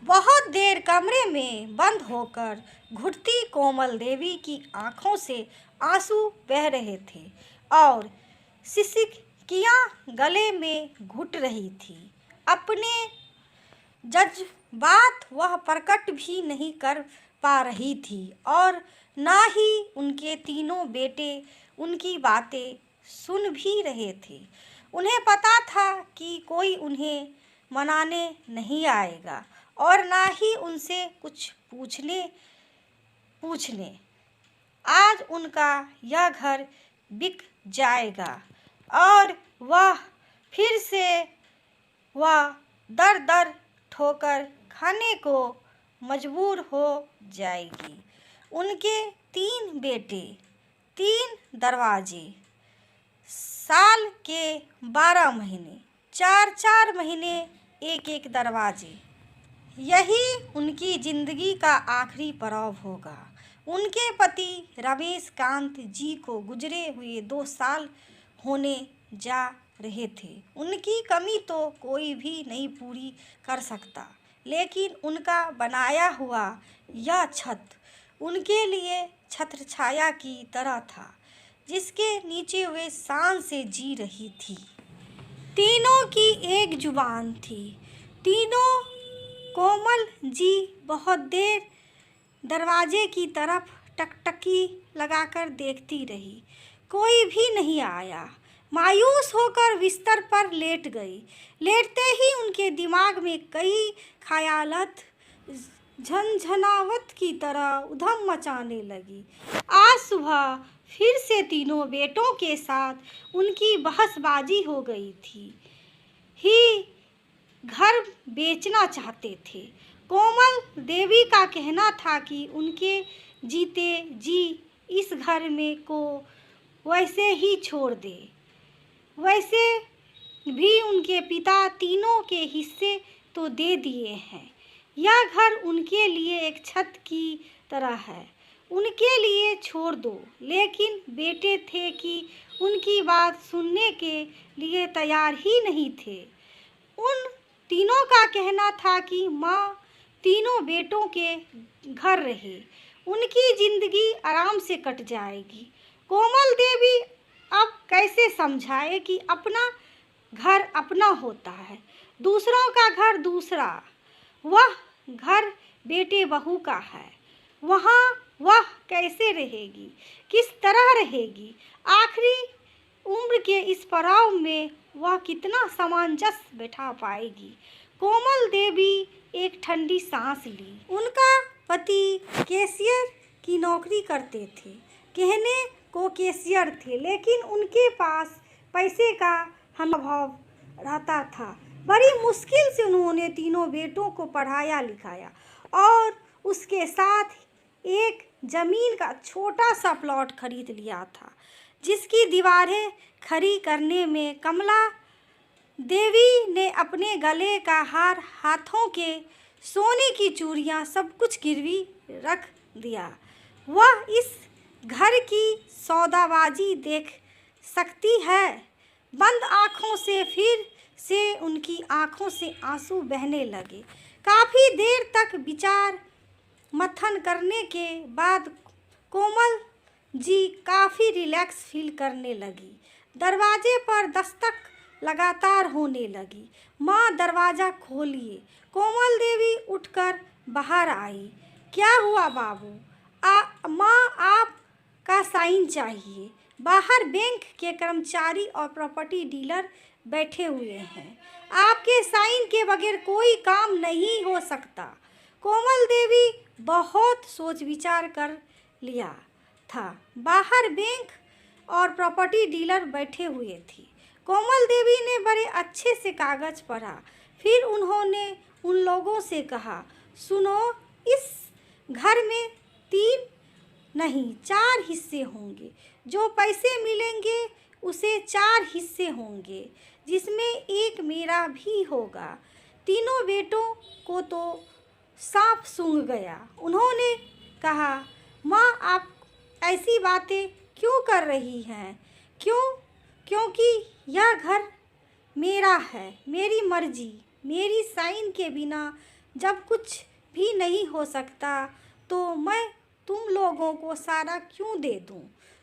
बहुत देर कमरे में बंद होकर घुटती कोमल देवी की आंखों से आंसू बह रहे थे और सिसकियां गले में घुट रही थी। अपने जज्बात वह प्रकट भी नहीं कर पा रही थी और ना ही उनके तीनों बेटे उनकी बातें सुन भी रहे थे। उन्हें पता था कि कोई उन्हें मनाने नहीं आएगा और ना ही उनसे कुछ पूछने। आज उनका यह घर बिक जाएगा और वह फिर से वह दर दर ठोकर खाने को मजबूर हो जाएगी। उनके 3 बेटे, 3 दरवाजे, साल के 12 महीने, 4-4 महीने एक दरवाजे, यही उनकी जिंदगी का आखिरी पड़ाव होगा। उनके पति रमेश कांत जी को गुजरे हुए 2 साल होने जा रहे थे। उनकी कमी तो कोई भी नहीं पूरी कर सकता, लेकिन उनका बनाया हुआ यह छत उनके लिए छत्रछाया की तरह था, जिसके नीचे वे शान से जी रही थी। तीनों की एक जुबान थी। तीनों कोमल जी बहुत देर दरवाजे की तरफ टकटकी लगाकर देखती रही। कोई भी नहीं आया। मायूस होकर बिस्तर पर लेट गई। लेटते ही उनके दिमाग में कई ख्यालात झंझनावत की तरह उधम मचाने लगी। आज सुबह फिर से तीनों बेटों के साथ उनकी बहसबाजी हो गई थी। ही घर बेचना चाहते थे। कोमल देवी का कहना था कि उनके जीते जी इस घर में को वैसे ही छोड़ दे। वैसे भी उनके पिता तीनों के हिस्से तो दे दिए हैं। यह घर उनके लिए एक छत की तरह है। उनके लिए छोड़ दो। लेकिन बेटे थे कि उनकी बात सुनने के लिए तैयार ही नहीं थे। उन तीनों का कहना था कि माँ तीनों बेटों के घर रहे, उनकी जिंदगी आराम से कट जाएगी। कोमल देवी अब कैसे समझाए कि अपना घर अपना होता है, दूसरों का घर दूसरा। वह घर बेटे बहू का है। वहाँ वह कैसे रहेगी, किस तरह रहेगी? आखिरी उम्र के इस पड़ाव में वह कितना सामंजस्य बैठा पाएगी? कोमल देवी एक ठंडी सांस ली। उनका पति कैशियर की नौकरी करते थे। कहने को कैशियर थे, लेकिन उनके पास पैसे का अभाव रहता था। बड़ी मुश्किल से उन्होंने तीनों बेटों को पढ़ाया लिखाया और उसके साथ एक जमीन का छोटा सा प्लॉट खरीद लिया था, जिसकी दीवारें खड़ी करने में कमला देवी ने अपने गले का हार, हाथों के सोने की चूड़ियां सब कुछ गिरवी रख दिया। वह इस घर की सौदाबाजी देख सकती है। बंद आंखों से फिर से उनकी आंखों से आंसू बहने लगे। काफी देर तक विचार मंथन करने के बाद कोमल जी काफी रिलैक्स फील करने लगी। दरवाजे पर दस्तक लगातार होने लगी। माँ दरवाजा खोलिए। कोमल देवी उठकर बाहर आई। क्या हुआ बाबू? माँ आपका साइन चाहिए। बाहर बैंक के कर्मचारी और प्रॉपर्टी डीलर बैठे हुए हैं। आपके साइन के बगैर कोई काम नहीं हो सकता। कोमल देवी बहुत सोच विचार कर लिया था। बाहर बैंक और प्रॉपर्टी डीलर बैठे हुए थे। कोमल देवी ने बड़े अच्छे से कागज पढ़ा। फिर उन्होंने उन लोगों से कहा, सुनो, इस घर में 3 नहीं 4 हिस्से होंगे। जो पैसे मिलेंगे उसे 4 हिस्से होंगे, जिसमें एक मेरा भी होगा। तीनों बेटों को तो सांप सूंघ गया। उन्होंने कहा, माँ आप ऐसी बातें क्यों कर रही हैं? क्योंकि यह घर मेरा है, मेरी मर्जी। मेरी साइन के बिना जब कुछ भी नहीं हो सकता तो मैं तुम लोगों को सारा क्यों दे दूं?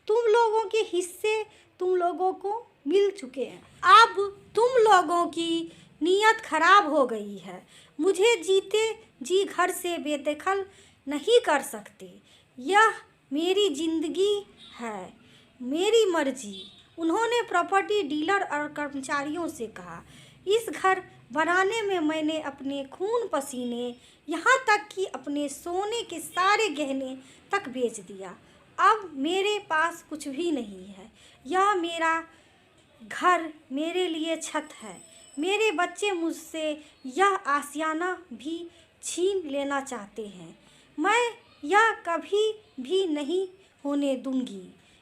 तुम लोगों के हिस्से तुम लोगों को मिल चुके हैं। अब तुम लोगों की नीयत खराब हो गई है। मुझे जीते जी घर से बेदखल नहीं कर सकते। यह मेरी जिंदगी है, मेरी मर्जी। उन्होंने प्रॉपर्टी डीलर और कर्मचारियों से कहा, इस घर बनाने में मैंने अपने खून पसीने, यहाँ तक कि अपने सोने के सारे गहने तक बेच दिया। अब मेरे पास कुछ भी नहीं है। यह मेरा घर मेरे लिए छत है। मेरे बच्चे मुझसे यह आशियाना भी छीन लेना चाहते हैं। मैं यह कभी भी नहीं होने दूंगी।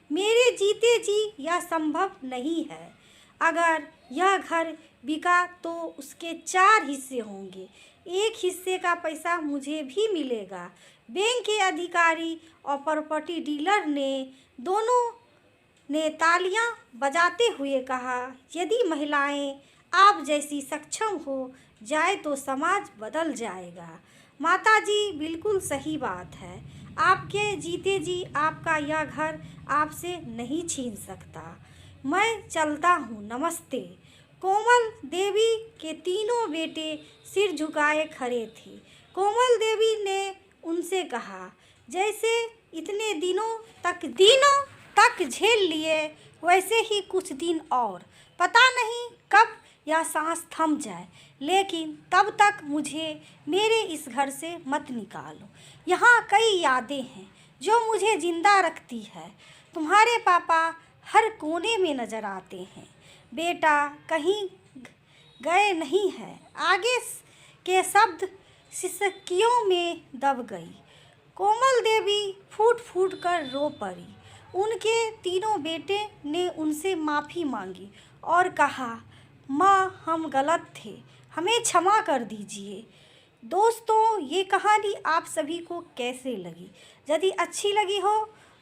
मेरे जीते जी यह संभव नहीं है। अगर यह घर बिका तो उसके 4 हिस्से होंगे। एक हिस्से का पैसा मुझे भी मिलेगा। बैंक के अधिकारी और प्रॉपर्टी डीलर ने दोनों ने तालियां बजाते हुए कहा, यदि महिलाएं आप जैसी सक्षम हो जाए तो समाज बदल जाएगा। माताजी, बिल्कुल सही बात है। आपके जीते जी आपका यह घर आपसे नहीं छीन सकता। मैं चलता हूँ, नमस्ते। कोमल देवी के तीनों बेटे सिर झुकाए खड़े थे। कोमल देवी ने उनसे कहा, जैसे इतने दिनों तक झेल लिए वैसे ही कुछ दिन और। पता नहीं कब यह सांस थम जाए, लेकिन तब तक मुझे मेरे इस घर से मत निकालो। यहाँ कई यादें हैं जो मुझे जिंदा रखती है। तुम्हारे पापा हर कोने में नजर आते हैं। बेटा कहीं गए नहीं हैं। आगे के शब्द सिसकियों में दब गई। कोमल देवी फूट फूट कर रो पड़ी। उनके तीनों बेटे ने उनसे माफ़ी मांगी और कहा, माँ हम गलत थे, हमें क्षमा कर दीजिए। दोस्तों, ये कहानी आप सभी को कैसे लगी? यदि अच्छी लगी हो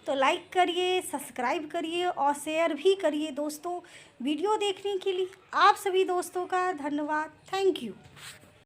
तो लाइक करिए, सब्सक्राइब करिए और शेयर भी करिए। दोस्तों, वीडियो देखने के लिए आप सभी दोस्तों का धन्यवाद। Thank you.